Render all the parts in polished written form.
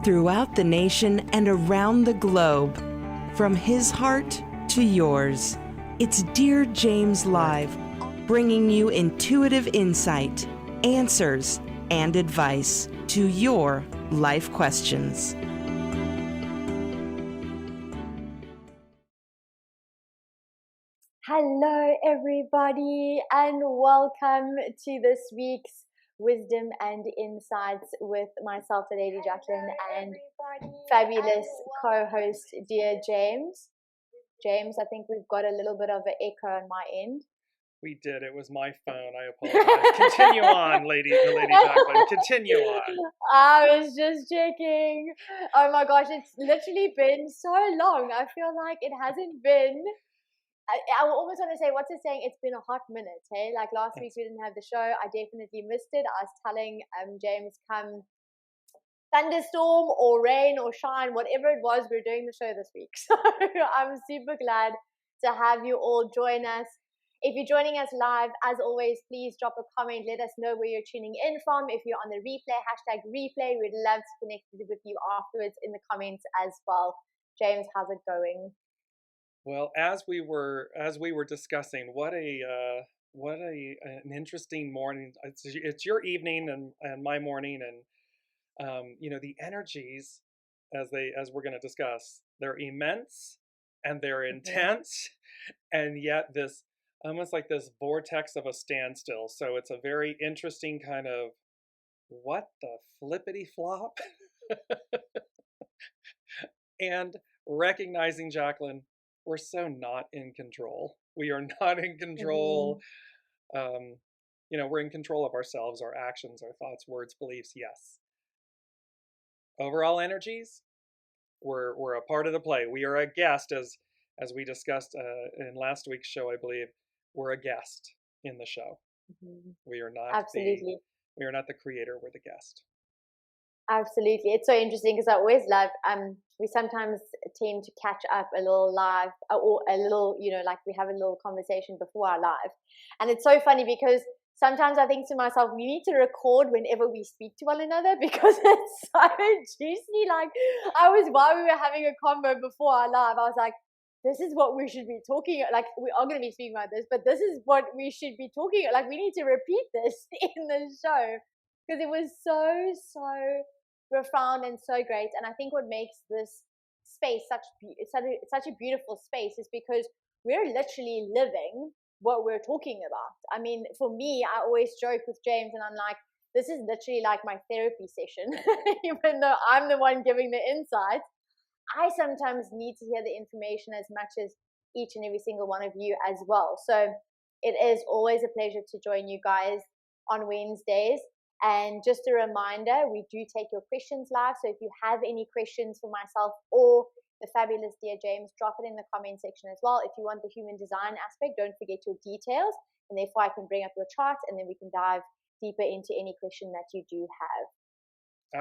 throughout the nation and around the globe. From his heart to yours, it's Dear James Live, bringing you intuitive insight, answers, and advice to your life questions. Hello, everybody, and welcome to this week's Wisdom and Insights with myself, the Lady Jaclyn, and fabulous co-host, Dear James. James, I think we've got a little bit of an echo on my end. We did. It was my phone. I apologize. Continue on, the Lady Jaclyn. Continue on. I was just checking. Oh my gosh, it's literally been so long. I feel like it hasn't been. I almost want to say, what's it saying? It's been a hot minute, hey? Like last week we didn't have the show. I definitely missed it. I was telling James, come thunderstorm or rain or shine, whatever it was, we're doing the show this week. So I'm super glad to have you all join us. If you're joining us live, as always, please drop a comment. Let us know where you're tuning in from. If you're on the replay, #replay, we'd love to connect with you afterwards in the comments as well. James, how's it going? Well, as we were discussing, what an interesting morning. It's your evening and my morning, and the energies as we're going to discuss, they're immense and they're intense, and yet this almost like this vortex of a standstill. So it's a very interesting kind of what the flippity flop, and recognizing, Jaclyn, we're so not in control. We are not in control. We're in control of ourselves, our actions, our thoughts, words, beliefs. Yes. Overall energies, we're a part of the play. We are a guest, as we discussed in last week's show, I believe. We're a guest in the show. We are not absolutely. We are not the creator. We're the guest. Absolutely. It's so interesting because I always love, we sometimes tend to catch up a little live or a little, like we have a little conversation before our live. And it's so funny because sometimes I think to myself, we need to record whenever we speak to one another because it's so juicy. Like while we were having a convo before our live, I was like, this is what we should be talking. Like we are going to be speaking about this, but this is what we should be talking. Like we need to repeat this in the show because it was so profound and so great. And I think what makes this space such a beautiful space is because we're literally living what we're talking about. I mean, for me, I always joke with James and I'm like, this is literally like my therapy session. Even though I'm the one giving the insights, I sometimes need to hear the information as much as each and every single one of you as well. So it is always a pleasure to join you guys on Wednesdays. And just a reminder, we do take your questions live. So if you have any questions for myself or the fabulous Dear James, drop it in the comment section as well. If you want the human design aspect, don't forget your details. And therefore I can bring up your chart and then we can dive deeper into any question that you do have.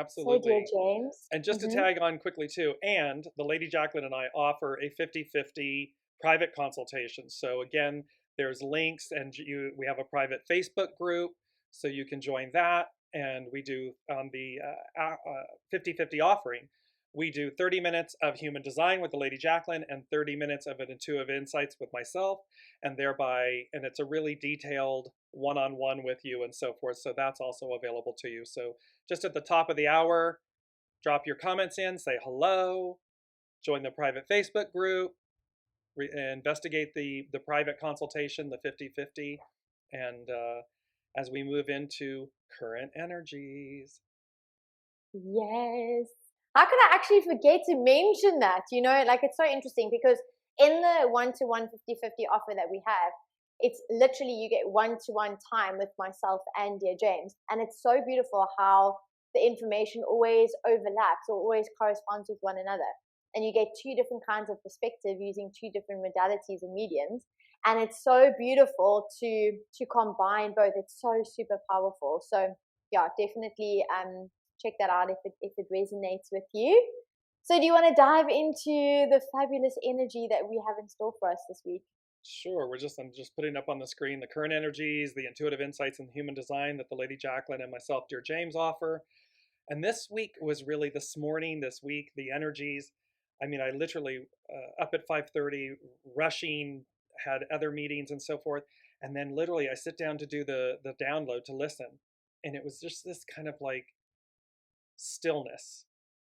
Absolutely. So, Dear James. And just to tag on quickly too, and the Lady Jaclyn and I offer a 50-50 private consultation. So again, there's links and we have a private Facebook group. So you can join that, and we do on the 50-50 offering, we do 30 minutes of human design with the Lady Jaclyn and 30 minutes of an intuitive insights with myself, and it's a really detailed one-on-one with you and so forth. So that's also available to you. So just at the top of the hour, drop your comments in, say hello, join the private Facebook group, investigate the private consultation, the 50-50, and as we move into current energies. Yes. How could I actually forget to mention that? Like it's so interesting because in the 1-to-1 50-50 offer that we have, it's literally you get 1-to-1 time with myself and Dear James. And it's so beautiful how the information always overlaps or always corresponds with one another. And you get two different kinds of perspective using two different modalities and mediums. And it's so beautiful to combine both. It's so super powerful. So yeah, definitely check that out if it resonates with you. So do you want to dive into the fabulous energy that we have in store for us this week? Sure. I'm just putting up on the screen the current energies, the intuitive insights and human design that the Lady Jaclyn and myself, Dear James, offer. And this week was really this morning, this week, the energies. I mean, I literally up at 5:30, rushing, had other meetings and so forth. And then literally I sit down to do the download to listen. And it was just this kind of like stillness.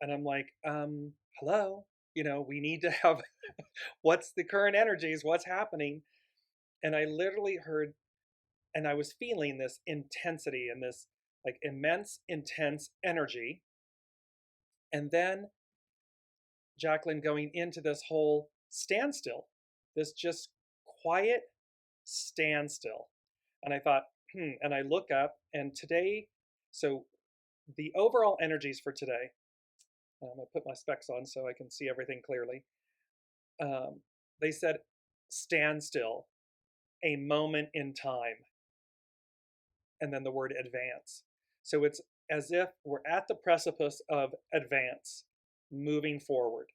And I'm like, hello, we need to have what's the current energies, what's happening. And I literally heard, and I was feeling this intensity and this like immense, intense energy. And then Jaclyn going into this whole standstill, this just quiet standstill. And I thought, and I look up, and today, so the overall energies for today, I'm going to put my specs on so I can see everything clearly. They said, standstill, a moment in time, and then the word advance. So it's as if we're at the precipice of advance, moving forward.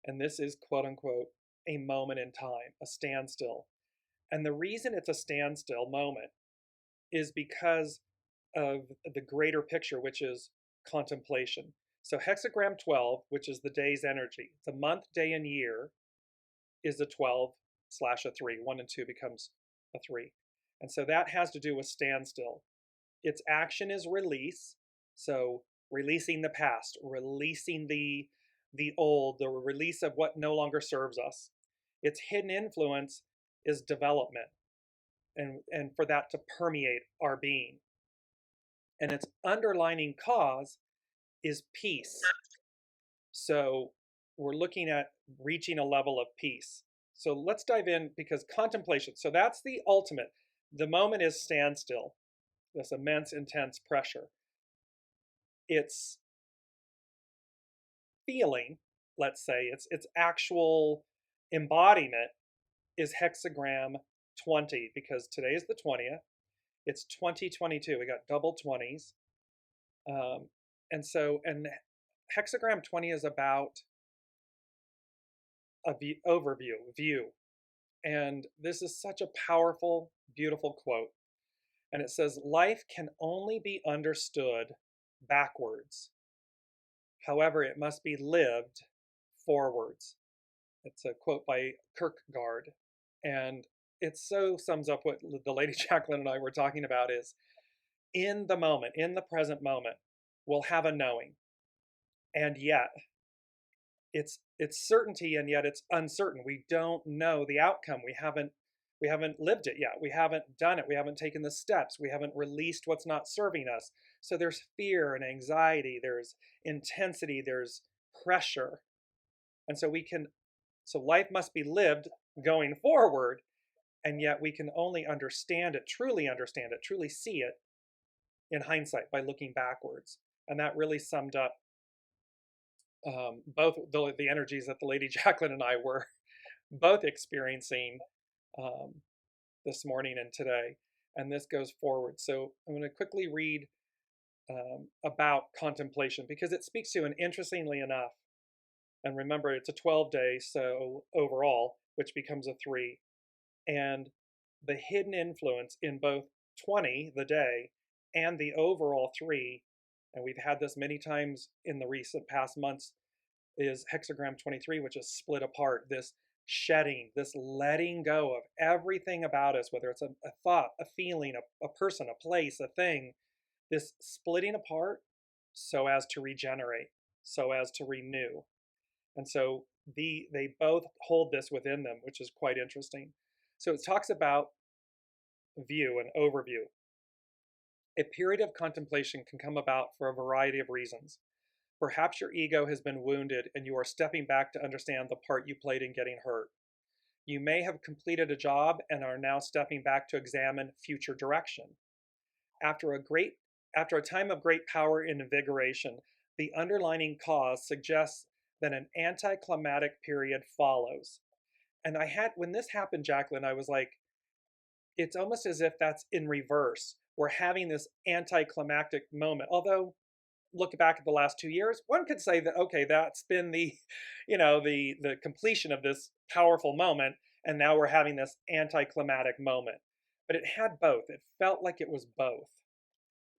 And this is, quote unquote, a moment in time, a standstill. And the reason it's a standstill moment is because of the greater picture, which is contemplation. So hexagram 12, which is the day's energy, the month, day, and year is a 12 / a 3. 1 and 2 becomes a 3. And so that has to do with standstill. Its action is release. So releasing the past, releasing the old, the release of what no longer serves us. Its hidden influence is development, and for that to permeate our being. And its underlining cause is peace. So we're looking at reaching a level of peace. So let's dive in, because contemplation, so that's the ultimate. The moment is standstill, this immense, intense pressure. It's feeling, let's say, its actual embodiment is hexagram 20, because today is the 20th. It's 2022. We got double 20s. And hexagram 20 is about a view. And this is such a powerful, beautiful quote. And it says, life can only be understood backwards. However, it must be lived forwards. It's a quote by Kierkegaard. And it so sums up what the Lady Jaclyn and I were talking about is, in the moment, in the present moment, we'll have a knowing. And yet, it's certainty, and yet it's uncertain. We don't know the outcome. We haven't lived it yet. We haven't done it. We haven't taken the steps. We haven't released what's not serving us. So there's fear and anxiety. There's intensity. There's pressure. And so life must be lived going forward. And yet we can only understand it, truly see it in hindsight by looking backwards. And that really summed up both the energies that the Lady Jaclyn and I were both experiencing this morning and today. And this goes forward. So I'm going to quickly read about contemplation, because it speaks to, and interestingly enough, and remember it's a 12-day, so overall, which becomes a 3. And the hidden influence in both 20, the day, and the overall 3, and we've had this many times in the recent past months, is hexagram 23, which is split apart. This shedding, this letting go of everything about us, whether it's a thought, a feeling, a person, a place, a thing, this splitting apart so as to regenerate, so as to renew. And so they both hold this within them, which is quite interesting. So it talks about view and overview. A period of contemplation can come about for a variety of reasons. Perhaps your ego has been wounded and you are stepping back to understand the part you played in getting hurt. You may have completed a job and are now stepping back to examine future direction. After a time of great power and invigoration, the underlying cause suggests that an anticlimactic period follows. And when this happened, Jaclyn, I was like, it's almost as if that's in reverse. We're having this anticlimactic moment. Although, look back at the last 2 years, one could say that, okay, that's been the completion of this powerful moment, and now we're having this anticlimactic moment. But it had both. It felt like it was both.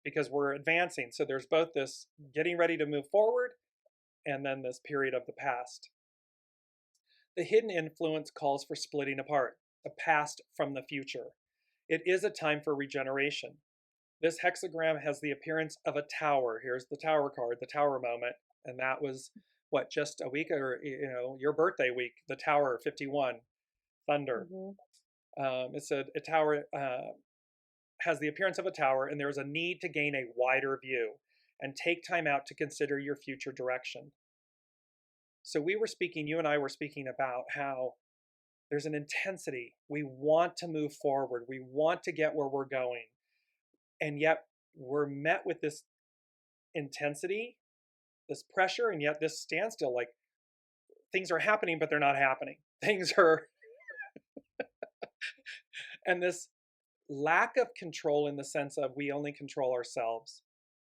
because we're advancing. So there's both this getting ready to move forward and then this period of the past. The hidden influence calls for splitting apart, the past from the future. It is a time for regeneration. This hexagram has the appearance of a tower. Here's the tower card, the tower moment. And that was, what, just a week, or your birthday week, the tower 51, thunder. It said a tower has the appearance of a tower, and there's a need to gain a wider view and take time out to consider your future direction. So you and I were speaking about how there's an intensity. We want to move forward. We want to get where we're going. And yet we're met with this intensity, this pressure, and yet this standstill. Like, things are happening, but they're not happening. Things are, and this lack of control in the sense of we only control ourselves.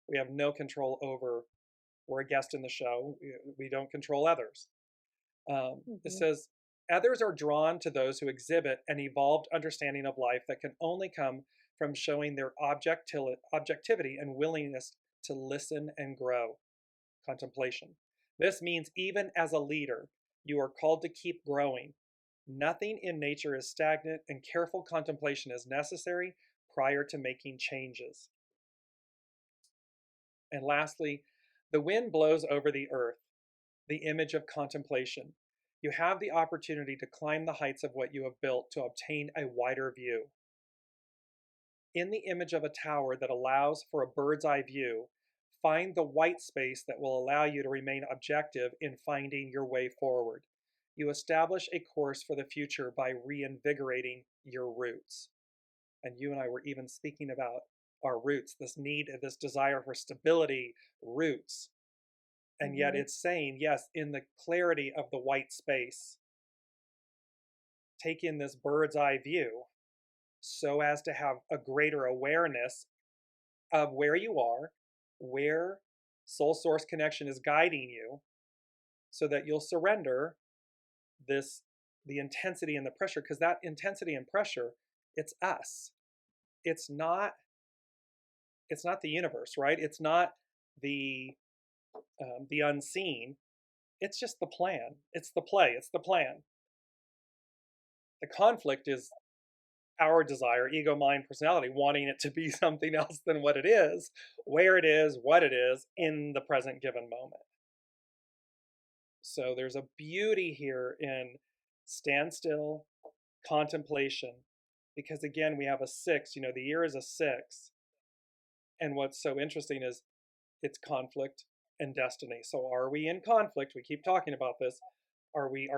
We have no control over, we're a guest in the show. We don't control others. It says, others are drawn to those who exhibit an evolved understanding of life that can only come from showing their objectivity and willingness to listen and grow. Contemplation. This means even as a leader, you are called to keep growing. Nothing in nature is stagnant, and careful contemplation is necessary prior to making changes. And lastly, the wind blows over the earth, the image of contemplation. You have the opportunity to climb the heights of what you have built to obtain a wider view. In the image of a tower that allows for a bird's eye view, find the white space that will allow you to remain objective in finding your way forward. You establish a course for the future by reinvigorating your roots. And you and I were even speaking about our roots, this need, this desire for stability, roots. And yet it's saying, yes, in the clarity of the white space, take in this bird's eye view so as to have a greater awareness of where you are, where soul source connection is guiding you, so that you'll surrender the intensity and the pressure, because that intensity and pressure, it's us. It's not the universe, right? It's not the unseen. It's just the plan. It's the play. It's the plan. The conflict is our desire, ego, mind, personality, wanting it to be something else than what it is, where it is, what it is in the present given moment. So there's a beauty here in standstill, contemplation, because again, we have a 6, the year is a 6. And what's so interesting is it's conflict and destiny. So are we in conflict? We keep talking about this. Are we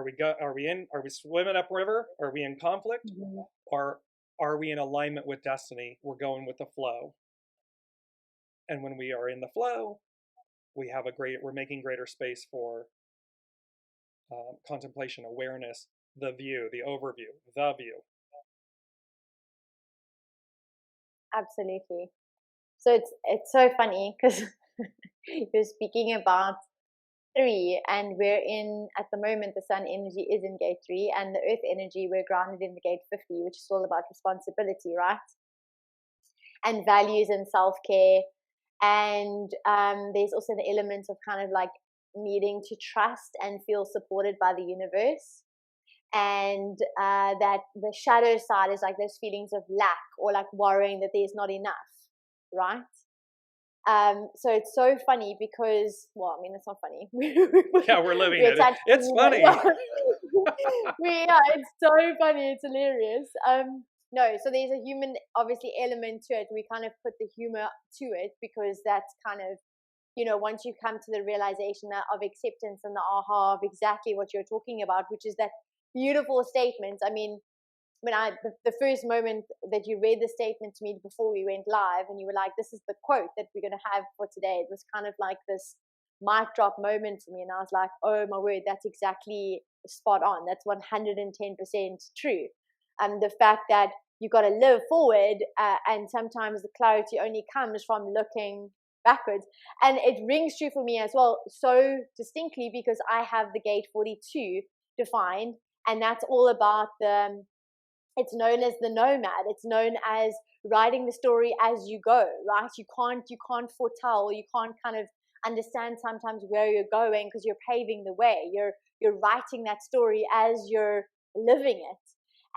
swimming upriver? Are we in conflict? Or are we in alignment with destiny? We're going with the flow. And when we are in the flow, we're making greater space for contemplation, awareness, the view, the overview, the view. Absolutely. So it's so funny because you're speaking about 3, and we're in, at the moment, the sun energy is in gate 3, and the earth energy, we're grounded in the gate 50, which is all about responsibility, right? And values and self-care. And there's also the element of kind of like needing to trust and feel supported by the universe. And that the shadow side is like those feelings of lack or like worrying that there's not enough, right? So it's so funny because, well, I mean, it's not funny. Yeah, we're living it. It's funny. It's so funny. It's hilarious. No, so there's a human, obviously, element to it. We kind of put the humor to it because that's kind of, once you come to the realization of acceptance and the aha of exactly what you're talking about, which is that beautiful statement. I mean, when the first moment that you read the statement to me before we went live, and you were like, this is the quote that we're going to have for today, it was kind of like this mic drop moment to me. And I was like, oh my word, that's exactly spot on. That's 110% true. The fact that you got to live forward, and sometimes the clarity only comes from looking backwards. And it rings true for me as well, so distinctly, because I have the gate 42 defined, and that's all about it's known as the nomad. It's known as writing the story as you go, right? You can't foretell, or you can't kind of understand sometimes where you're going because you're paving the way. You're writing that story as you're living it.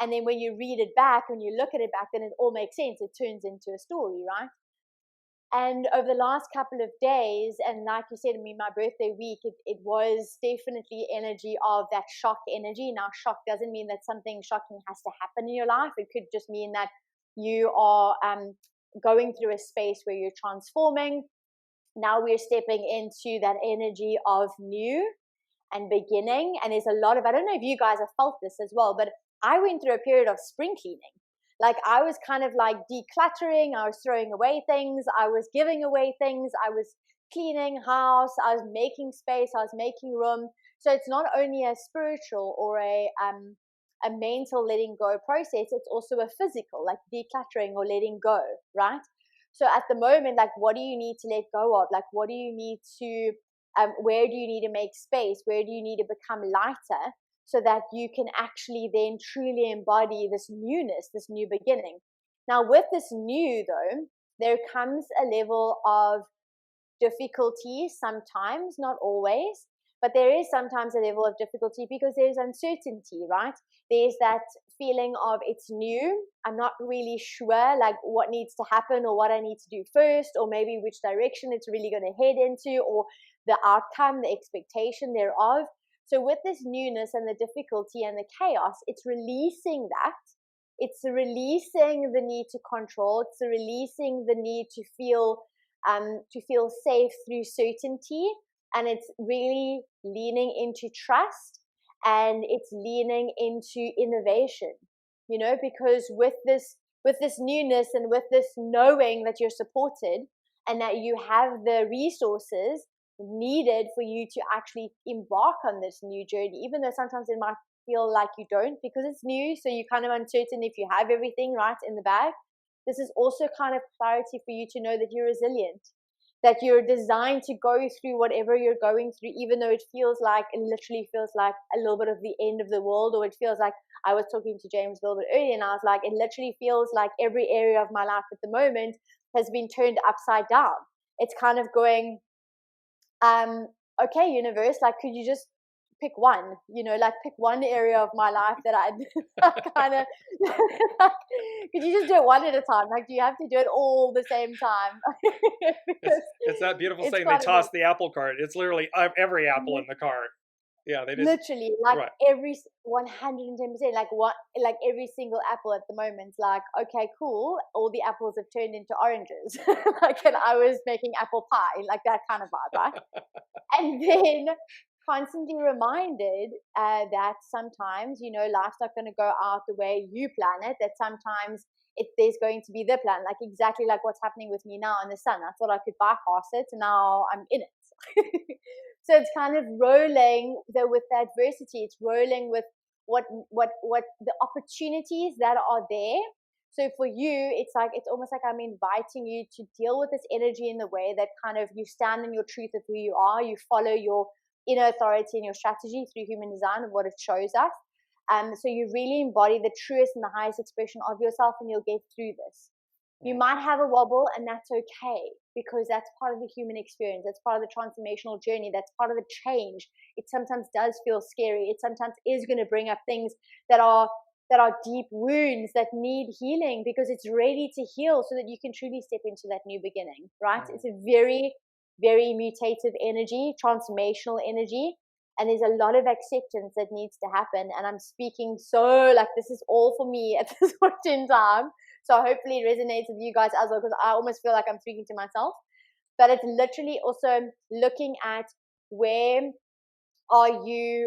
And then when you read it back, when you look at it back, then it all makes sense. It turns into a story, right? And over the last couple of days, and like you said, my birthday week, it was definitely energy of that shock energy. Now, shock doesn't mean that something shocking has to happen in your life. It could just mean that you are going through a space where you're transforming. Now we're stepping into that energy of new and beginning. And there's a lot of, I don't know if you guys have felt this as well, but I went through a period of spring cleaning. Like I was kind of like decluttering. I was throwing away things. I was giving away things. I was cleaning house. I was making space. I was making room. So it's not only a spiritual or a mental letting go process. It's also a physical, like decluttering or letting go, right? So at the moment, like, what do you need to let go of? Like, what do you need to, where do you need to make space? Where do you need to become lighter so that you can actually then truly embody this newness, this new beginning? Now, with this new, though, there comes a level of difficulty sometimes, not always, but there is sometimes a level of difficulty because there's uncertainty, right? There's that feeling of it's new. I'm not really sure like what needs to happen or what I need to do first, or maybe which direction it's really going to head into, or the outcome, the expectation thereof. So with this newness and the difficulty and the chaos, it's releasing that. It's releasing the need to control. It's releasing the need to feel safe through certainty. And it's really leaning into trust, and it's leaning into innovation, you know, because with this newness and with this knowing that you're supported and that you have the resources needed for you to actually embark on this new journey, even though sometimes it might feel like you don't because it's new. So you're kind of uncertain if you have everything right in the bag. This is also kind of clarity for you to know that you're resilient, that you're designed to go through whatever you're going through, even though it literally feels like a little bit of the end of the world, or it feels like, I was talking to James a little bit earlier and I was like, it literally feels like every area of my life at the moment has been turned upside down. It's kind of going, okay, universe, like, could you just pick one, you know, like pick one area of my life that I kind of, could you just do it one at a time? Like, do you have to do it all the same time? it's that beautiful saying, they toss the apple cart. It's literally every apple in the cart. Yeah, they just, literally like right. Every 110%, like every single apple at the moment, like, okay, cool, all the apples have turned into oranges. Like, and I was making apple pie, like that kind of vibe, right? And then constantly reminded that sometimes, you know, life's not going to go out the way you plan it, that sometimes there's going to be the plan, like exactly like what's happening with me now in the sun. I thought I could bypass it, and now I'm in it. So it's kind of rolling with the adversity. It's rolling with what the opportunities that are there. So for you, it's almost like I'm inviting you to deal with this energy in the way that kind of you stand in your truth of who you are. You follow your inner authority and your strategy through human design of what it shows us. So you really embody the truest and the highest expression of yourself, and you'll get through this. You might have a wobble, and that's okay, because that's part of the human experience. That's part of the transformational journey. That's part of the change. It sometimes does feel scary. It sometimes is going to bring up things that are deep wounds that need healing, because it's ready to heal so that you can truly step into that new beginning, right? It's a very, very mutative energy, transformational energy. And there's a lot of acceptance that needs to happen. And I'm speaking so like this is all for me at this point in time. So hopefully it resonates with you guys as well, because I almost feel like I'm speaking to myself. But it's literally also looking at where are you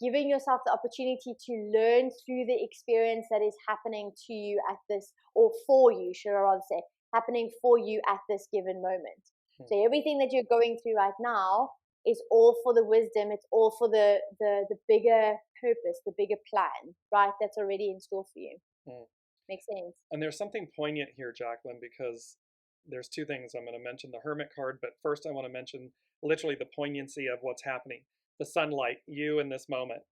giving yourself the opportunity to learn through the experience that is happening to you at this, or for you, should I rather say, happening for you at this given moment. So everything that you're going through right now is all for the wisdom. It's all for the bigger purpose, the bigger plan, right? That's already in store for you. Makes sense. And there's something poignant here, Jaclyn, because there's two things. I'm going to mention the Hermit card, but first I want to mention literally the poignancy of what's happening. The sunlight, you in this moment.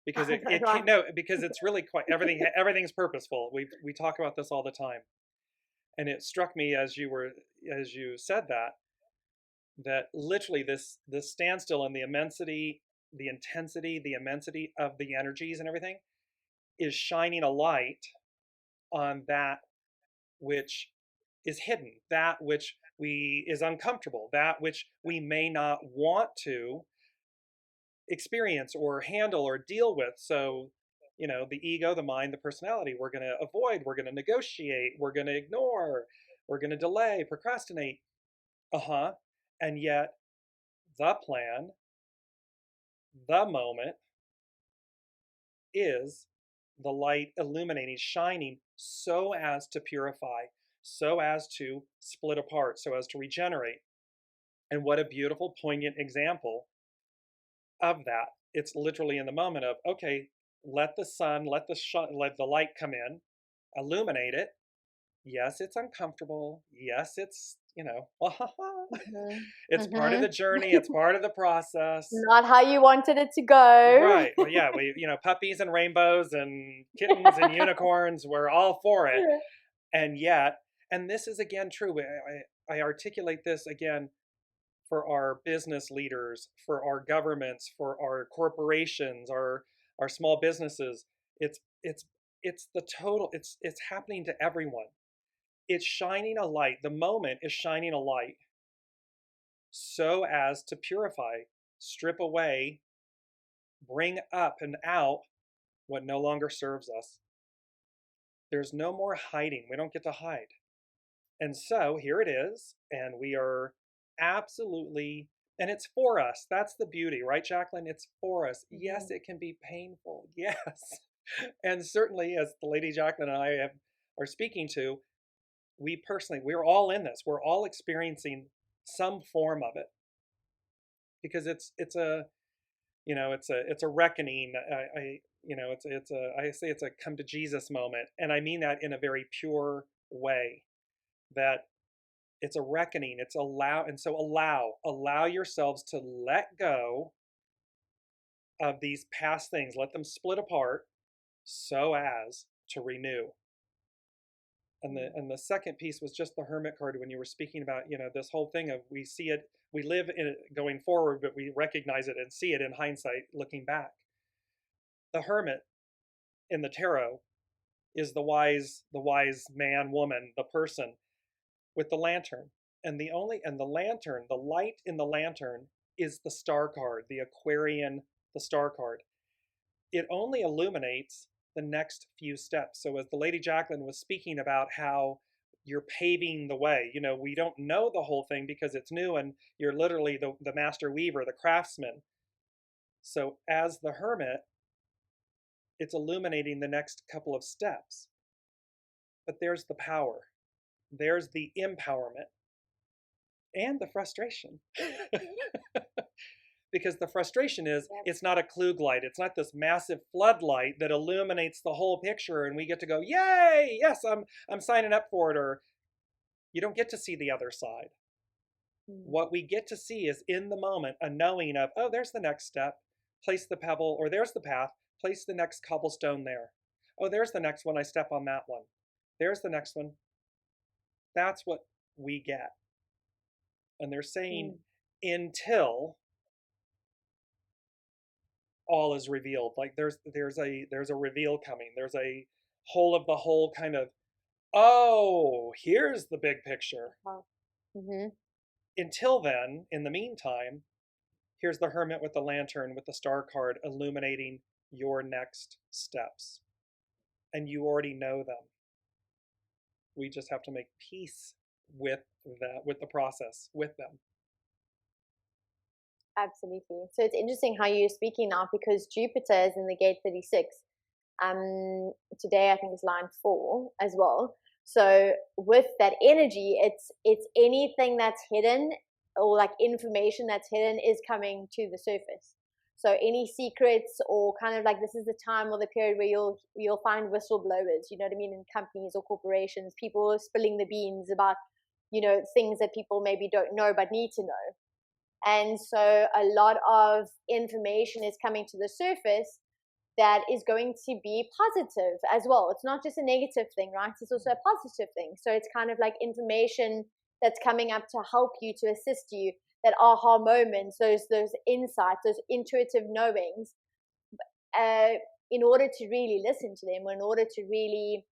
because it Right. no, because it's really quite everything's purposeful. We talk about this all the time, and it struck me as you said that literally this standstill and the immensity, the intensity, the immensity of the energies and everything is shining a light on that which is hidden, that which is uncomfortable, that which we may not want to experience or handle or deal with. So, the ego, the mind, the personality, we're going to avoid, we're going to negotiate, we're going to ignore, we're going to delay, procrastinate. And yet, the plan, the moment is the light illuminating, shining so as to purify, so as to split apart, so as to regenerate. And what a beautiful, poignant example of that. It's literally in the moment of, okay, let the sun, let the light come in, illuminate it. Yes, it's uncomfortable. Yes, it's, it's part of the journey. It's part of the process. Not how you wanted it to go. Right. Well, yeah, puppies and rainbows and kittens and unicorns, we're all for it. And yet, and this is again true, I articulate this again for our business leaders, for our governments, for our corporations, our small businesses. It's the total, it's happening to everyone. It's shining a light. The moment is shining a light so as to purify, strip away, bring up and out what no longer serves us. There's no more hiding. We don't get to hide. And so here it is, and we are absolutely, and it's for us. That's the beauty, right, Jaclyn? It's for us. Yes, it can be painful. Yes. And certainly, as the Lady Jaclyn and I are speaking to, we're all in this. We're all experiencing some form of it, because it's a reckoning. I say it's a come to Jesus moment, and I mean that in a very pure way. That it's a reckoning. It's allow yourselves to let go of these past things. Let them split apart so as to renew. And the second piece was just the Hermit card, when you were speaking about, this whole thing of we see it, we live in it going forward, but we recognize it and see it in hindsight looking back. The Hermit in the tarot is the wise man, woman, the person with the lantern. And the lantern, the light in the lantern is the star card, the Aquarian, the star card. It only illuminates the next few steps. So as the Lady Jaclyn was speaking about how you're paving the way, we don't know the whole thing because it's new, and you're literally the master weaver, the craftsman. So as the Hermit, it's illuminating the next couple of steps. But there's the power. There's the empowerment. And the frustration. Because the frustration is, it's not a Klug light. It's not this massive floodlight that illuminates the whole picture and we get to go, yay, yes, I'm signing up for it. Or you don't get to see the other side. What we get to see is, in the moment, a knowing of, oh, there's the next step. Place the pebble, or there's the path. Place the next cobblestone there. Oh, there's the next one. I step on that one. There's the next one. That's what we get. And they're saying, until all is revealed, like there's a reveal coming. There's a whole of the whole kind of, oh, here's the big picture. Until then, in the meantime, here's the Hermit with the lantern, with the star card, illuminating your next steps. And you already know them. We just have to make peace with the process, with them. Absolutely. So it's interesting how you're speaking now, because Jupiter is in the gate 36. Today I think it's line 4 as well. So with that energy, it's anything that's hidden, or like information that's hidden, is coming to the surface. So any secrets, or kind of like, this is the time or the period where you'll find whistleblowers, you know what I mean, in companies or corporations, people spilling the beans about, things that people maybe don't know but need to know. And so a lot of information is coming to the surface, that is going to be positive as well. It's not just a negative thing, right? It's also a positive thing. So it's kind of like information that's coming up to help you, to assist you, that aha moments, those insights, those intuitive knowings, in order to really listen to them, or in order to really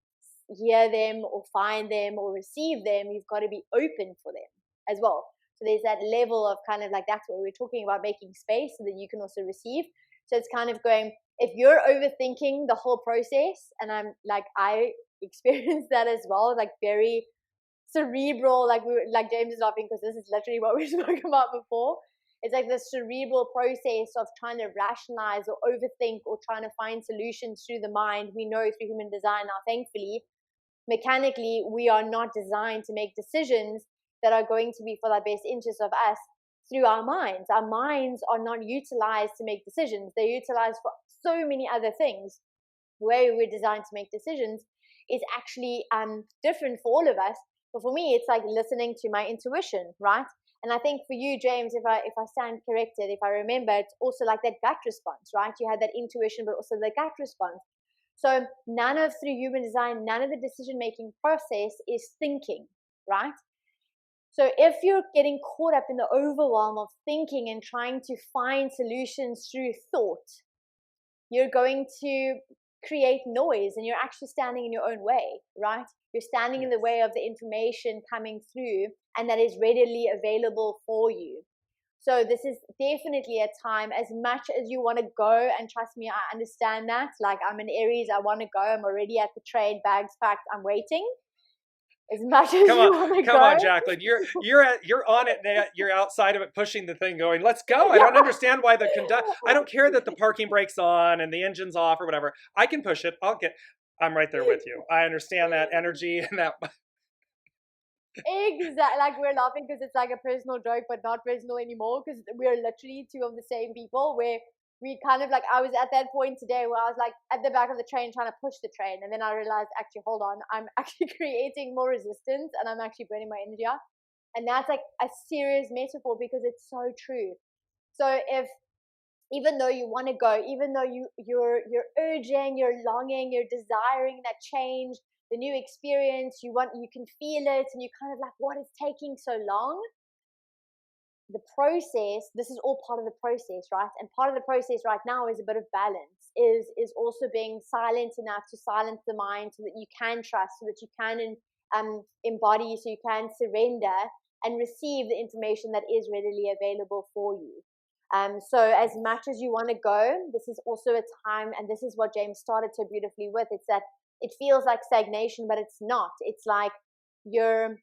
hear them or find them or receive them, you've got to be open for them as well. So there's that level of kind of like, that's what we were talking about, making space so that you can also receive. So it's kind of going, if you're overthinking the whole process, and I'm like, I experienced that as well, like very cerebral, like James is laughing because this is literally what we spoke about before. It's like this cerebral process of trying to rationalize or overthink or trying to find solutions through the mind. We know through human design now, thankfully, mechanically, we are not designed to make decisions that are going to be for the best interest of us through our minds. Our minds are not utilized to make decisions. They're utilized for so many other things. The way we're designed to make decisions is actually different for all of us. But for me, it's like listening to my intuition, right? And I think for you, James, if I stand corrected, if I remember, it's also like that gut response, right? You had that intuition, but also the gut response. So through human design, none of the decision-making process is thinking, right? So if you're getting caught up in the overwhelm of thinking and trying to find solutions through thought, you're going to create noise, and you're actually standing in your own way, right? You're standing in the way of the information coming through, and that is readily available for you. So this is definitely a time, as much as you want to go, and trust me, I understand that. Like, I'm an Aries, I want to go, I'm already at the train, bags packed, I'm waiting. As much as you want to go. Come on, Jaclyn. You're on it now. You're outside of it, pushing the thing, going, "Let's go." I don't understand why I don't care that the parking brake's on and the engine's off or whatever. I can push it. I'm right there with you. I understand that energy and that. Exactly. Like, we're laughing because it's like a personal joke, but not personal anymore, because we're literally two of the same people, where we kind of like, I was at that point today where I was like at the back of the train trying to push the train, and then I realized, actually, hold on, I'm actually creating more resistance, and I'm actually burning my energy out. And that's like a serious metaphor, because it's so true. So if, even though you want to go, even though you're urging, you're longing, you're desiring that change, the new experience, you can feel it, and you're kind of like, what is taking so long? The process, this is all part of the process, right? And part of the process right now is a bit of balance, is also being silent enough to silence the mind, so that you can trust, so that you can embody, so you can surrender and receive the information that is readily available for you. So as much as you want to go, this is also a time, and this is what James started so beautifully with, it's that it feels like stagnation, but it's not. It's like you're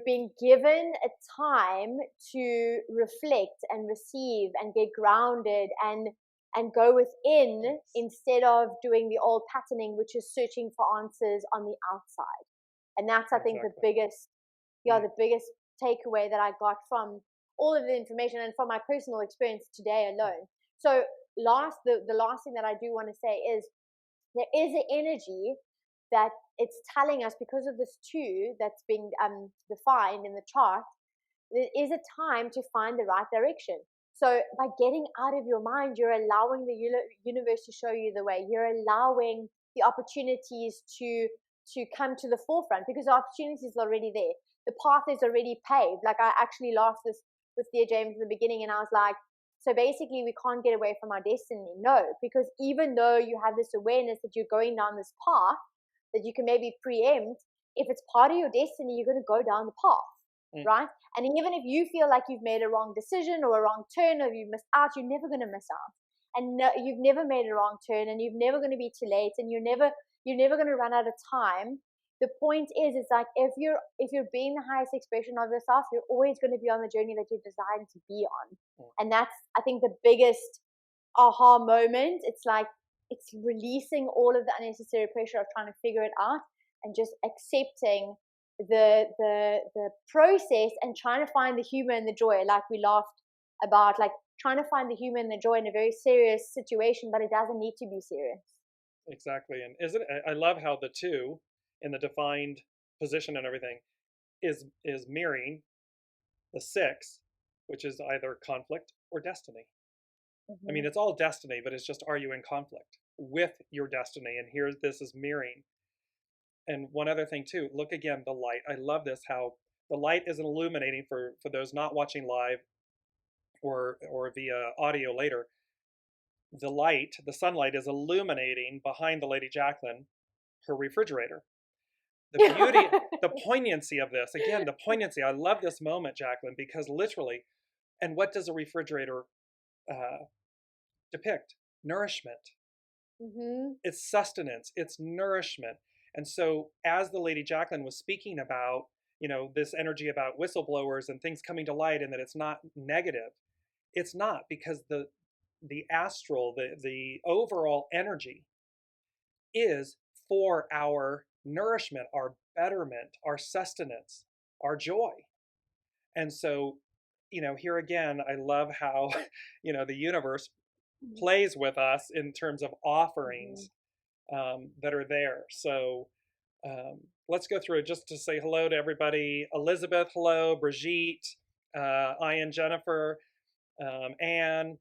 being given a time to reflect and receive and get grounded and go within, instead of doing the old patterning, which is searching for answers on the outside. And that's, I think, the biggest takeaway that I got from all of the information and from my personal experience today alone. So the last thing that I do want to say is, there is an energy that it's telling us, because of this 2 that's being defined in the chart, there is a time to find the right direction. So by getting out of your mind, you're allowing the universe to show you the way. You're allowing the opportunities to come to the forefront, because the opportunity is already there. The path is already paved. Like, I actually laughed this with DearJames in the beginning, and I was like, so basically we can't get away from our destiny. No, because even though you have this awareness that you're going down this path, that you can maybe preempt, if it's part of your destiny, you're going to go down the path, right? And even if you feel like you've made a wrong decision or a wrong turn, or you've missed out, you're never going to miss out. And no, you've never made a wrong turn, and you're never going to be too late, and you're never going to run out of time. The point is, it's like, if you're being the highest expression of yourself, you're always going to be on the journey that you're designed to be on. And that's, I think, the biggest aha moment. It's like, it's releasing all of the unnecessary pressure of trying to figure it out, and just accepting the process, and trying to find the humor and the joy, like we laughed about, like trying to find the humor and the joy in a very serious situation, but it doesn't need to be serious. Exactly. And I love how the 2 in the defined position and everything is mirroring the 6, which is either conflict or destiny. I mean, it's all destiny, but it's just, are you in conflict with your destiny? And here, this is mirroring. And one other thing too, look again, the light. I love this, how the light is illuminating for those not watching live or via audio later. The light, the sunlight is illuminating behind the Lady Jaclyn, her refrigerator. The beauty, the poignancy of this, again, the poignancy. I love this moment, Jaclyn, because literally, and what does a refrigerator depict? Nourishment. It's sustenance, it's nourishment. And so as the Lady Jaclyn was speaking about, you know, this energy about whistleblowers and things coming to light and that it's not negative, it's not, because the astral, the overall energy is for our nourishment, our betterment, our sustenance, our joy. And so, you know, here again, I love how, you know, the universe plays with us in terms of offerings that are there. So let's go through it just to say hello to everybody. Elizabeth, hello. Brigitte, Ian, Jennifer, Anne.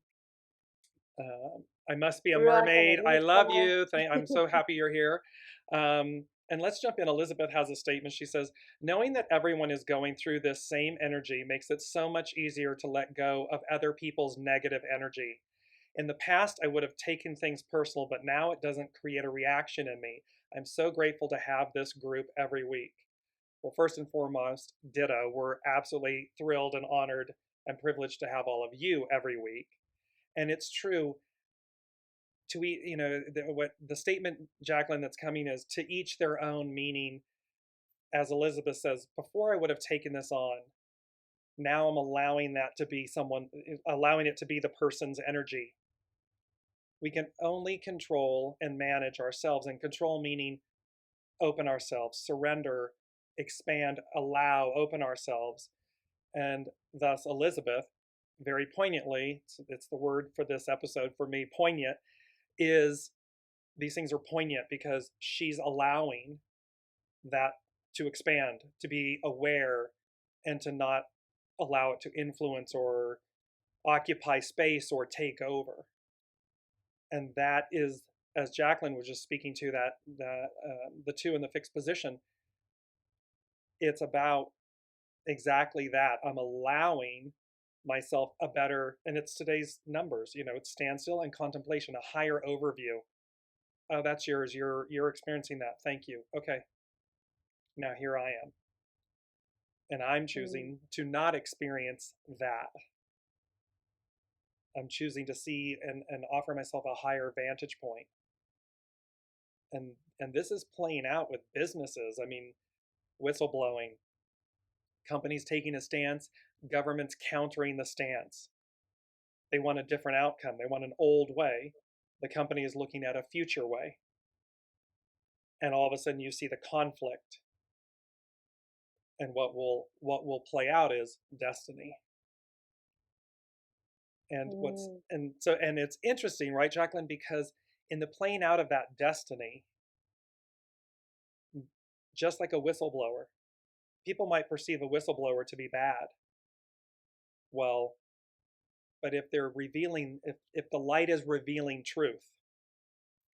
I must be a mermaid. I love you. I'm so happy you're here. And let's jump in. Elizabeth has a statement. She says, knowing that everyone is going through this same energy makes it so much easier to let go of other people's negative energy. In the past, I would have taken things personal, but now it doesn't create a reaction in me. I'm so grateful to have this group every week. Well, first and foremost, ditto. We're absolutely thrilled and honored and privileged to have all of you every week. And it's true, to eat, you know, what the statement, Jaclyn, that's coming is to each their own, meaning, as Elizabeth says, before I would have taken this on, now I'm allowing that to be allowing it to be the person's energy. We can only control and manage ourselves, and control meaning open ourselves, surrender, expand, allow, open ourselves. And thus Elizabeth, very poignantly, it's the word for this episode for me, poignant, is these things are poignant because she's allowing that to expand, to be aware, and to not allow it to influence or occupy space or take over. And that is, as Jaclyn was just speaking to, that the two in the fixed position, it's about exactly that. I'm allowing myself a better, and it's today's numbers, you know, it's standstill and contemplation, a higher overview. Oh, that's yours. You're experiencing that. Thank you. Okay. Now here I am. And I'm choosing to not experience that. I'm choosing to see and offer myself a higher vantage point. And this is playing out with businesses. I mean, whistleblowing, companies taking a stance, governments countering the stance. They want a different outcome. They want an old way. The company is looking at a future way. And all of a sudden you see the conflict. And what will play out is destiny. And and it's interesting, right, Jaclyn? Because in the playing out of that destiny, just like a whistleblower, people might perceive a whistleblower to be bad. Well, but if they're revealing, if the light is revealing truth,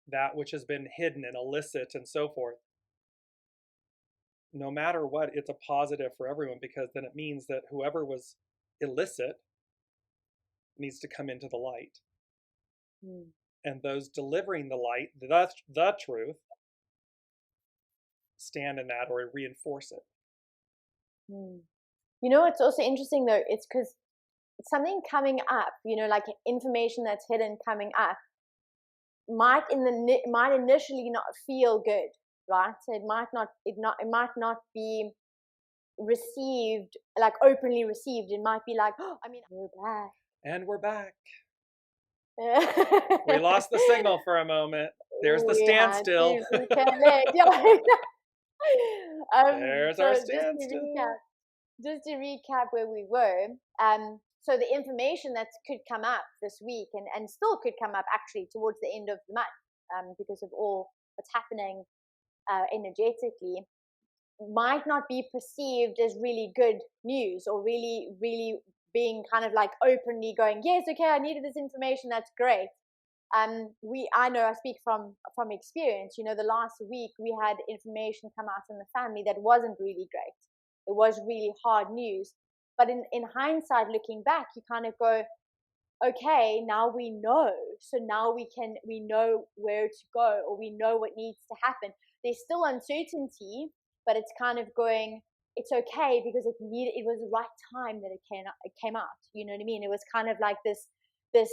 that which has been hidden and illicit and so forth, no matter what, it's a positive for everyone, because then it means that whoever was illicit needs to come into the light. And those delivering the light, the truth, stand in that or reinforce it. You know, it's also interesting though, it's because something coming up, you know, like information that's hidden coming up might initially not feel good, right? So it might not be received, like openly received. It might be like, oh, I mean, we're back. And we're back. We lost the signal for a moment. There's the standstill. There's our standstill. Just to recap where we were, so the information that could come up this week and still could come up actually towards the end of the month, because of all what's happening energetically, might not be perceived as really good news or really, really being kind of like openly going, yes, okay, I needed this information, that's great. I know, I speak from experience, you know, the last week we had information come out in the family that wasn't really great. It was really hard news. But in hindsight, looking back, you kind of go, okay, now we know. So now we know where to go, or we know what needs to happen. There's still uncertainty, but it's kind of going, it's okay, because it was the right time that it came out. You know what I mean? It was kind of like this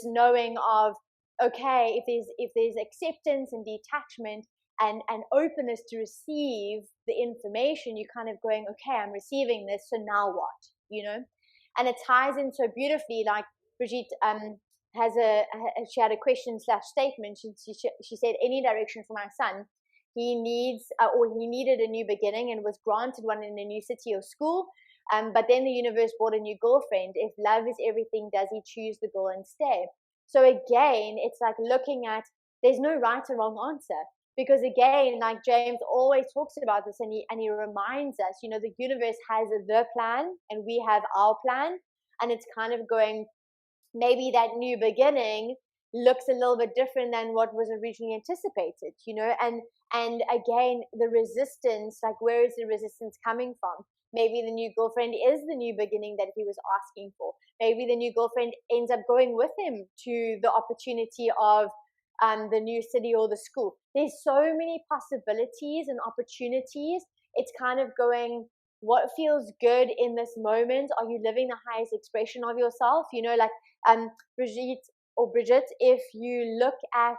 knowing of, okay, if there's acceptance and detachment and openness to receive the information, you're kind of going, okay, I'm receiving this, so now what? You know? And it ties in so beautifully. Like Brigitte she had a question / statement. She said, any direction for my son. He needed a new beginning and was granted one in a new city or school. But then the universe brought a new girlfriend. If love is everything, does he choose the girl and stay? So again, it's like looking at, there's no right or wrong answer. Because again, like James always talks about this, and he reminds us, you know, the universe has the plan and we have our plan. And it's kind of going, maybe that new beginning looks a little bit different than what was originally anticipated, you know, and again, the resistance, like, where is the resistance coming from? Maybe the new girlfriend is the new beginning that he was asking for. Maybe the new girlfriend ends up going with him to the opportunity of the new city or the school. There's so many possibilities and opportunities. It's kind of going, what feels good in this moment? Are you living the highest expression of yourself? You know, like Brigitte, if you look at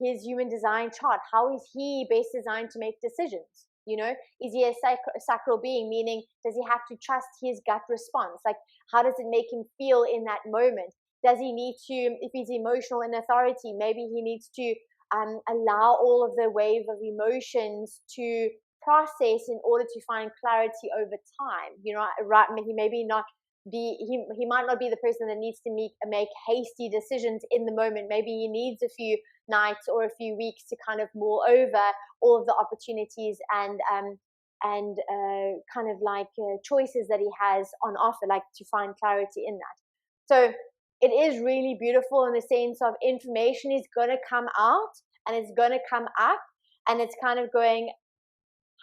his human design chart, how is he best designed to make decisions? You know, is he a sacral being, meaning does he have to trust his gut response? Like, how does it make him feel in that moment? Does he need to, if he's emotional in authority, maybe he needs to allow all of the wave of emotions to process in order to find clarity over time. You know, right? He maybe not be, he might not be the person that needs to make hasty decisions in the moment. Maybe he needs a few nights or a few weeks to kind of mull over all of the opportunities and kind of like choices that he has on offer, like to find clarity in that. So it is really beautiful in the sense of information is going to come out and it's going to come up, and it's kind of going,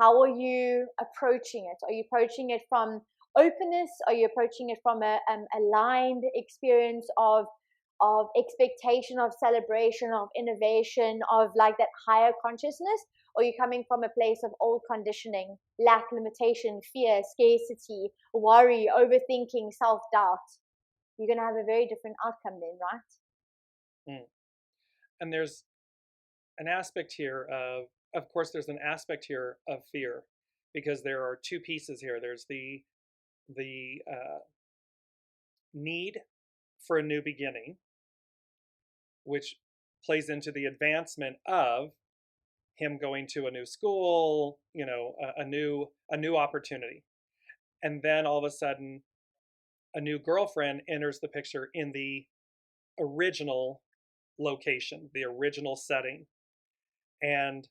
how are you approaching it? Are you approaching it from openness? Are you approaching it from a aligned experience of expectation, of celebration, of innovation, of like that higher consciousness? Or are you coming from a place of old conditioning, lack, limitation, fear, scarcity, worry, overthinking, self-doubt? You're going to have a very different outcome then, right? And there's an aspect here of course, there's an aspect here of fear, because there are two pieces here. There's the need for a new beginning, which plays into the advancement of him going to a new school, you know, a new opportunity. And then all of a sudden, a new girlfriend enters the picture in the original location, the original setting, and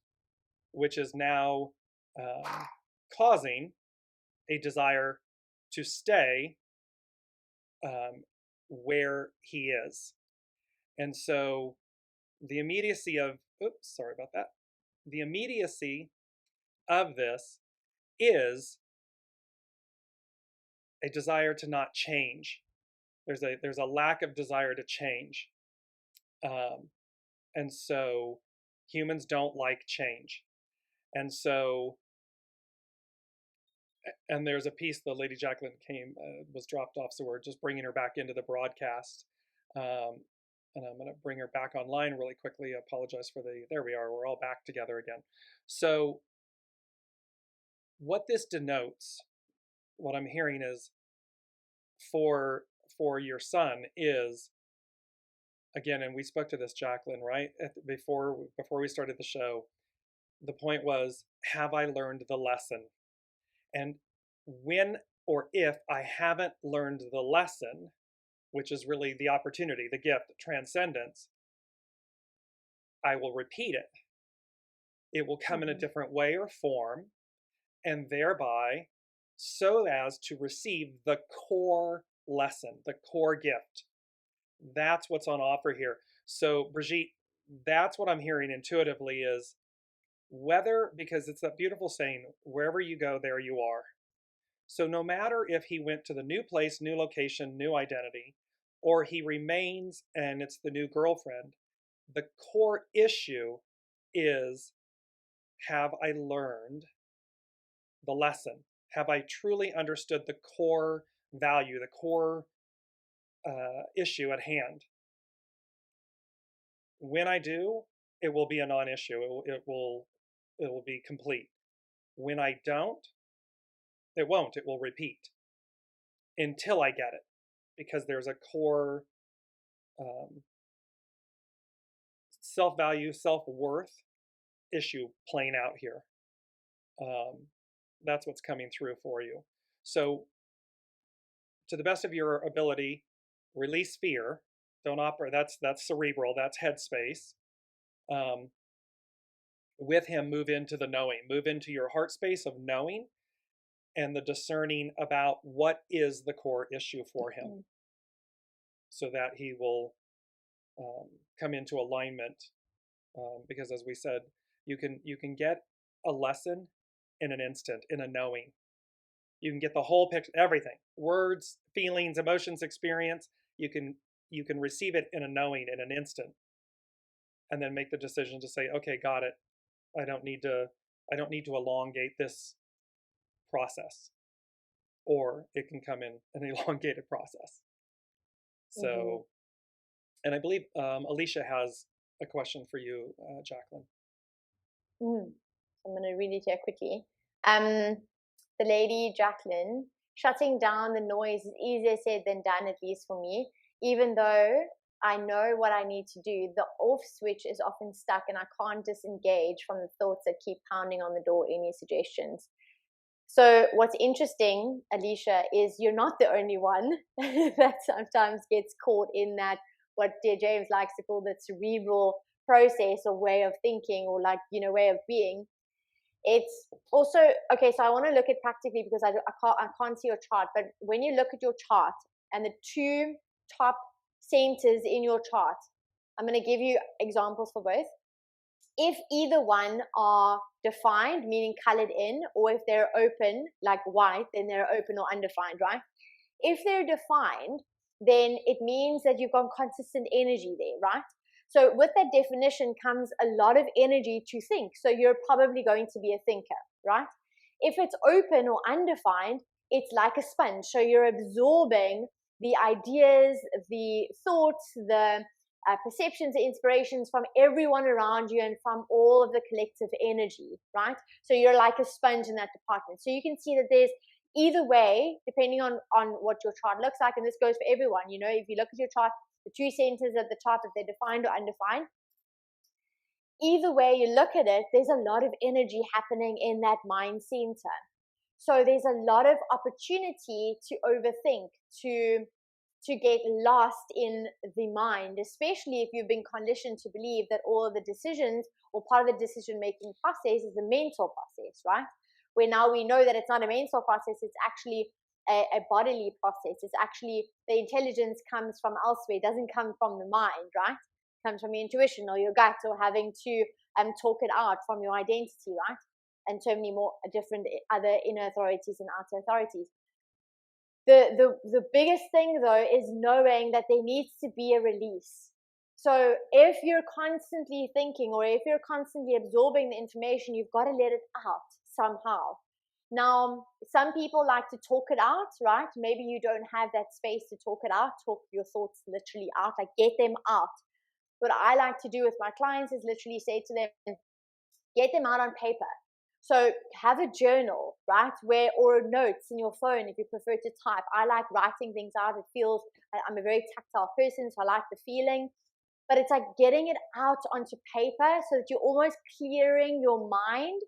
which is now causing a desire to stay where he is. And so the immediacy of, the immediacy of this is a desire to not change. There's a lack of desire to change. And so humans don't like change. And so, and there's a piece that DearJaclyn was dropped off, so we're just bringing her back into the broadcast. And I'm going to bring her back online really quickly. I apologize for there we are. We're all back together again. So what this denotes, what I'm hearing is, for your son is, again, and we spoke to this, Jaclyn, right? Before we started the show, the point was, have I learned the lesson? And when or if I haven't learned the lesson, which is really the opportunity, the gift, transcendence, I will repeat it. It will come in a different way or form, and thereby so as to receive the core lesson, the core gift. That's what's on offer here. So Brigitte, that's what I'm hearing intuitively is whether, because it's that beautiful saying, wherever you go, there you are. So no matter if he went to the new place, new location, new identity, or he remains and it's the new girlfriend, the core issue is, have I learned the lesson? Have I truly understood the core value, the core issue at hand? When I do, it will be a non-issue. It will be complete. When I don't, it won't. It will repeat until I get it, because there's a core self-value, self-worth issue playing out here. That's what's coming through for you. So to the best of your ability, release fear. Don't operate. That's cerebral. That's headspace. With him, move into the knowing. Move into your heart space of knowing and the discerning about what is the core issue for him, so that he will come into alignment. Because as we said, you can get a lesson in an instant, in a knowing. You can get the whole picture, everything, words, feelings, emotions, experience. You can receive it in a knowing, in an instant, and then make the decision to say, okay, got it. I don't need to elongate this process, or it can come in an elongated process. So, and I believe Alicia has a question for you, Jaclyn. I'm going to read it here quickly. The lady Jaclyn, shutting down the noise is easier said than done, at least for me. Even though I know what I need to do, the off switch is often stuck and I can't disengage from the thoughts that keep pounding on the door. Any suggestions? So what's interesting, Alicia, is you're not the only one that sometimes gets caught in that, what DearJames likes to call the cerebral process or way of thinking, or way of being. It's also, okay, so I want to look at practically, because I can't see your chart, but when you look at your chart and the two top centers in your chart, I'm going to give you examples for both. If either one are defined, meaning colored in, or if they're open, like white, then they're open or undefined, right? If they're defined, then it means that you've got consistent energy there, right? So with that definition comes a lot of energy to think. So you're probably going to be a thinker, right? If it's open or undefined, it's like a sponge. So you're absorbing the ideas, the thoughts, the perceptions, the inspirations from everyone around you and from all of the collective energy, right? So you're like a sponge in that department. So you can see that there's either way, depending on what your chart looks like, and this goes for everyone, if you look at your chart, the two centers at the top, if they're defined or undefined, either way you look at it, there's a lot of energy happening in that mind center. So there's a lot of opportunity to overthink, to get lost in the mind, especially if you've been conditioned to believe that all of the decisions or part of the decision-making process is a mental process, right? Where now we know that it's not a mental process, it's actually a bodily process. It's actually, the intelligence comes from elsewhere. It doesn't come from the mind, right? It comes from your intuition or your gut, or having to talk it out from your identity, right? And so many more different other inner authorities and outer authorities. The biggest thing though is knowing that there needs to be a release. So if you're constantly thinking, or if you're constantly absorbing the information, you've got to let it out somehow. Now, some people like to talk it out, right? Maybe you don't have that space to talk it out, talk your thoughts literally out, like get them out. What I like to do with my clients is literally say to them, get them out on paper. So have a journal, right? Or notes in your phone if you prefer to type. I like writing things out. It feels, I'm a very tactile person, so I like the feeling. But it's like getting it out onto paper so that you're almost clearing your mind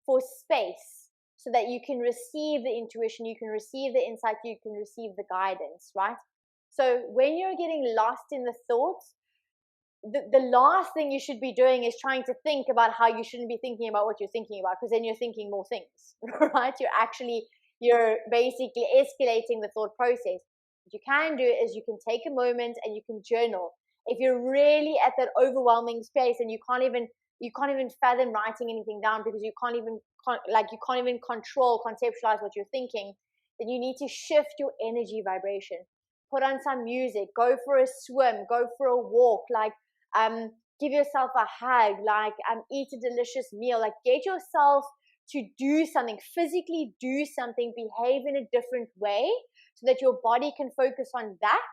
for space, so that you can receive the intuition, you can receive the insight, you can receive the guidance, right? So when you're getting lost in the thoughts, the last thing you should be doing is trying to think about how you shouldn't be thinking about what you're thinking about, because then you're thinking more things, right? You're actually you're basically escalating the thought process. What you can do is you can take a moment and you can journal. If you're really at that overwhelming space and you can't even fathom writing anything down because you can't even control, conceptualize what you're thinking, then you need to shift your energy vibration. Put on some music, go for a swim, go for a walk, give yourself a hug, eat a delicious meal, get yourself to do something, physically do something, behave in a different way so that your body can focus on that.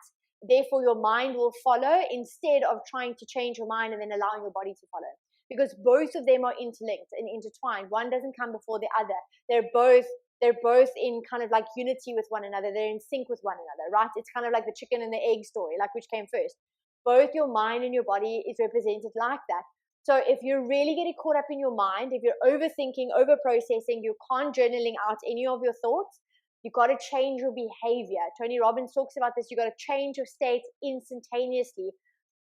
Therefore, your mind will follow instead of trying to change your mind and then allowing your body to follow. Because both of them are interlinked and intertwined. One doesn't come before the other. They're both in kind of like unity with one another. They're in sync with one another, right? It's kind of like the chicken and the egg story, like which came first. Both your mind and your body is represented like that. So if you're really getting caught up in your mind, if you're overthinking, over-processing, you can't journaling out any of your thoughts, you got to change your behavior. Tony Robbins talks about this. You got to change your state instantaneously.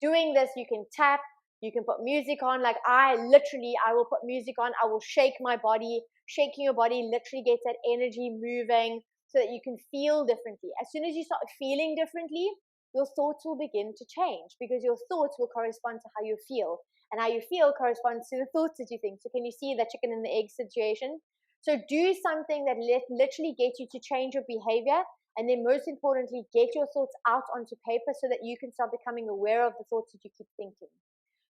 Doing this, you can tap, you can put music on. Like I will put music on. I will shake my body. Shaking your body literally gets that energy moving so that you can feel differently. As soon as you start feeling differently, your thoughts will begin to change because your thoughts will correspond to how you feel. And how you feel corresponds to the thoughts that you think. So can you see the chicken and the egg situation? So do something that literally gets you to change your behavior. And then most importantly, get your thoughts out onto paper so that you can start becoming aware of the thoughts that you keep thinking.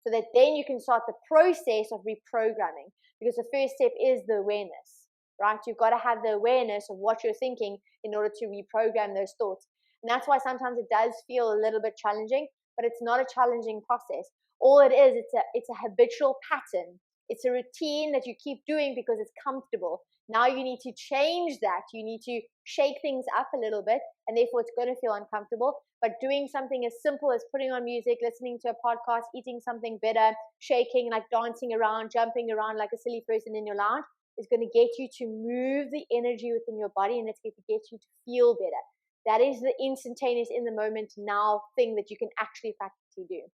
So that then you can start the process of reprogramming. Because the first step is the awareness, right? You've got to have the awareness of what you're thinking in order to reprogram those thoughts. And that's why sometimes it does feel a little bit challenging, but it's not a challenging process. All it is, it's a habitual pattern. It's a routine that you keep doing because it's comfortable. Now you need to change that. You need to shake things up a little bit, and therefore it's going to feel uncomfortable. But doing something as simple as putting on music, listening to a podcast, eating something better, shaking, like dancing around, jumping around like a silly person in your lounge is going to get you to move the energy within your body, and it's going to get you to feel better. That is the instantaneous, in the moment now thing that you can actually practically do.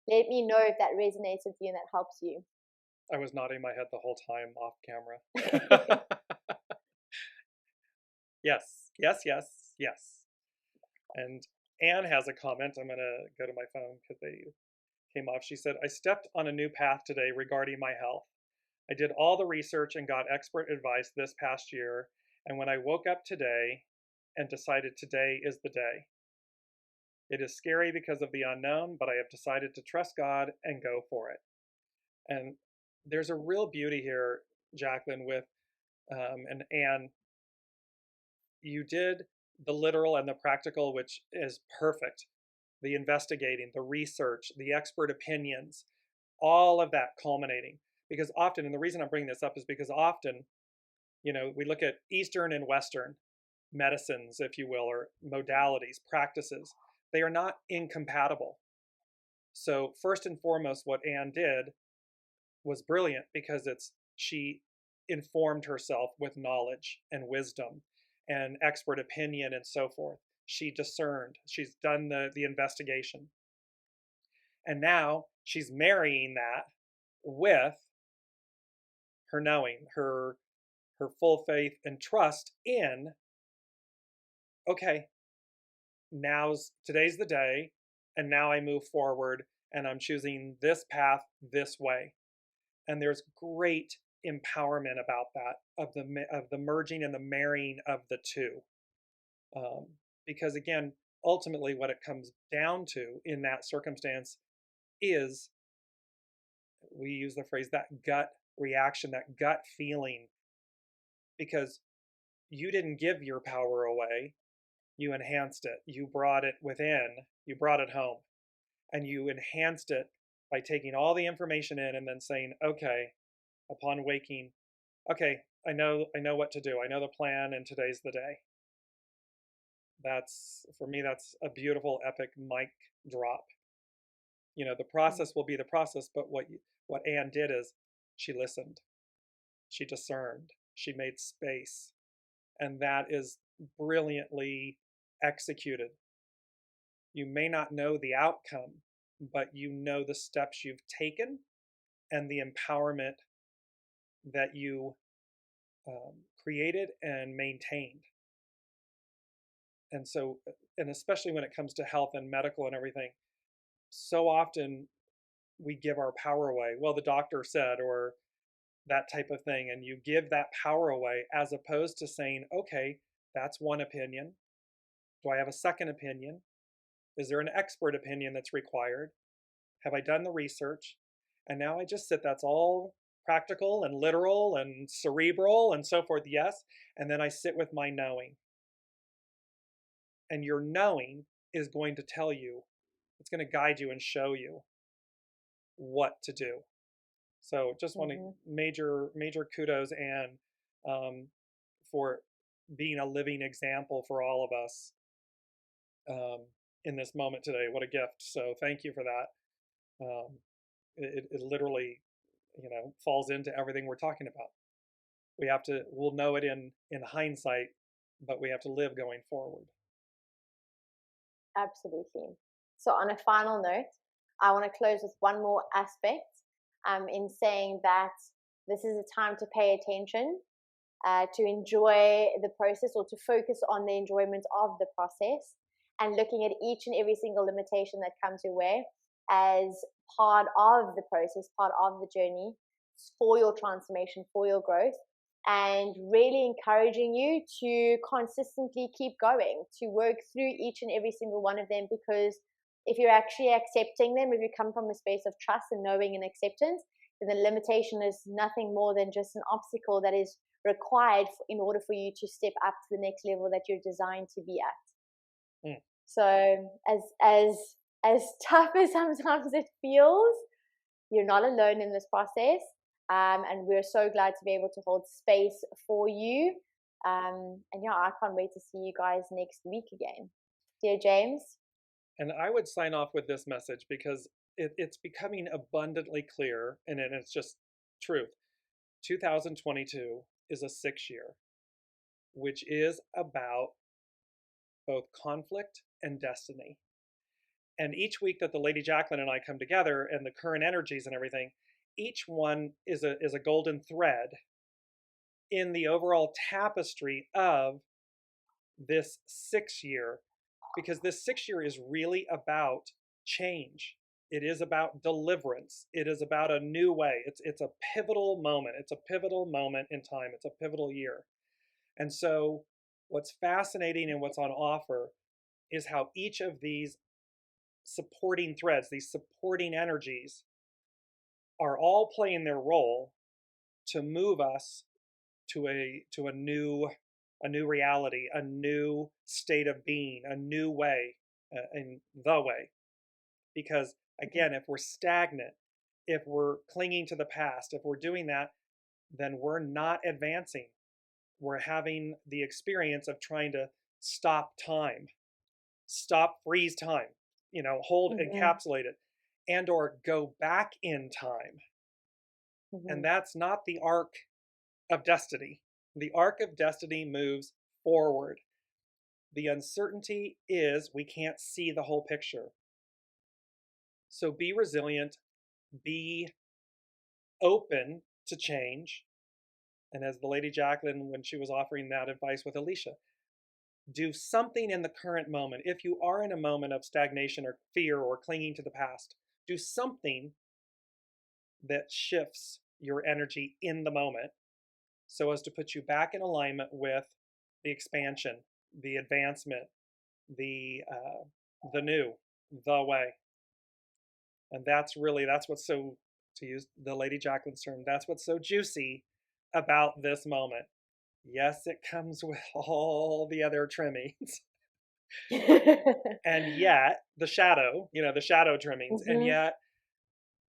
Let me know if that resonates with you and that helps you. I was nodding my head the whole time off camera. Yes. And Anne has a comment. I'm going to go to my phone because they came off. She said, I stepped on a new path today regarding my health. I did all the research and got expert advice this past year. And when I woke up today and decided today is the day. It is scary because of the unknown, but I have decided to trust God and go for it. And there's a real beauty here, Jaclyn, with and Anne. You did the literal and the practical, which is perfect. The investigating, the research, the expert opinions, all of that culminating. Because often, and the reason I'm bringing this up is because often, we look at Eastern and Western medicines, if you will, or modalities, practices. They are not incompatible. So first and foremost, what Anne did was brilliant because she informed herself with knowledge and wisdom and expert opinion and so forth. She discerned. She's done the investigation. And now she's marrying that with her knowing, her full faith and trust in, okay, today's the day, and now I move forward and I'm choosing this path this way. And there's great empowerment about that, of the merging and the marrying of the two. Because again, ultimately what it comes down to in that circumstance is, we use the phrase, that gut reaction, that gut feeling, because you didn't give your power away, you enhanced it, you brought it within, you brought it home, and you enhanced it by taking all the information in and then saying, okay, upon waking, okay, I know what to do. I know the plan, and today's the day. For me, that's a beautiful, epic mic drop. The process will be the process, but what Anne did is she listened, she discerned, she made space, and that is brilliantly executed. You may not know the outcome, but you know the steps you've taken and the empowerment that you created and maintained. And so, and especially when it comes to health and medical and everything, so often we give our power away. Well, the doctor said, or that type of thing. And you give that power away as opposed to saying, okay, that's one opinion. Do I have a second opinion? Is there an expert opinion that's required? Have I done the research? And now I just sit, that's all practical and literal and cerebral and so forth, yes. And then I sit with my knowing. And your knowing is going to tell you, it's going to guide you and show you what to do. So just want to major kudos and for being a living example for all of us in this moment today. What a gift. So thank you for that. It literally, falls into everything we're talking about. We'll know it in hindsight, but we have to live going forward. Absolutely. So on a final note, I want to close with one more aspect in saying that this is a time to pay attention, to enjoy the process, or to focus on the enjoyment of the process, and looking at each and every single limitation that comes your way as part of the process, part of the journey for your transformation, for your growth, and really encouraging you to consistently keep going, to work through each and every single one of them, because if you're actually accepting them, if you come from a space of trust and knowing and acceptance, then the limitation is nothing more than just an obstacle that is required in order for you to step up to the next level that you're designed to be at. So as tough as sometimes it feels, you're not alone in this process. And we're so glad to be able to hold space for you. And yeah, I can't wait to see you guys next week again. Dear James. And I would sign off with this message because it's becoming abundantly clear, and it's just truth. 2022 is a 6-year, which is about both conflict and destiny. And each week that the Lady Jaclyn and I come together, and the current energies and everything, each one is a golden thread in the overall tapestry of this 6-year, because this 6-year is really about change. It is about deliverance. It is about a new way. It's a pivotal moment. It's a pivotal moment in time. It's a pivotal year. And so what's fascinating and what's on offer is how each of these supporting threads, these supporting energies, are all playing their role to move us to a new reality, a new state of being, a new way, in the way. Because again, if we're stagnant, if we're clinging to the past, if we're doing that, then we're not advancing. We're having the experience of trying to stop time, freeze time, hold, encapsulate it, and or go back in time. And that's not the arc of destiny. The arc of destiny moves forward. The uncertainty is we can't see the whole picture. So be resilient, be open to change. And as the Lady Jaclyn, when she was offering that advice with Alicia, do something in the current moment. If you are in a moment of stagnation or fear or clinging to the past, do something that shifts your energy in the moment so as to put you back in alignment with the expansion, the advancement, the new, the way. And that's what's so, to use the Lady Jaclyn's term, that's what's so juicy about this moment. Yes, it comes with all the other trimmings. And yet the shadow trimmings, and yet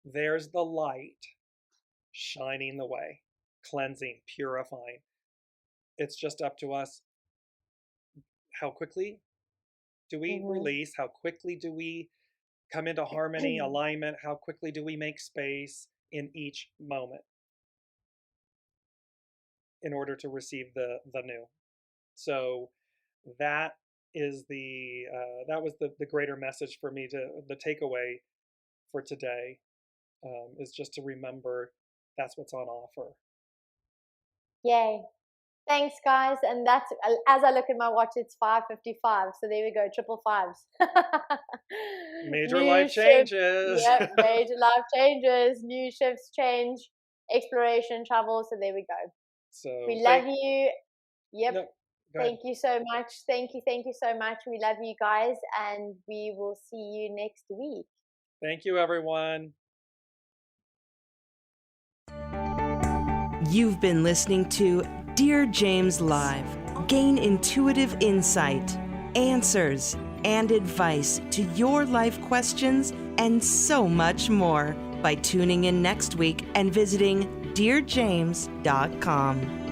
there's the light shining the way, cleansing, purifying. It's just up to us. How quickly do we release? How quickly do we come into harmony, alignment? How quickly do we make space in each moment in order to receive the new? So that is that was the greater message for me, the takeaway for today, is just to remember that's what's on offer. Yay. Thanks, guys. And that's, as I look at my watch, it's 5:55. So there we go, triple fives. Major New life shift. changes. Yep, major life changes, new shifts, change, exploration, travel. So there we go. So We love you. Yep. No, go ahead. Thank you so much. Thank you so much. We love you guys, and we will see you next week. Thank you, everyone. You've been listening to Dear James Live. Gain intuitive insight, answers, and advice to your life questions, and so much more by tuning in next week and visiting DearJames.com.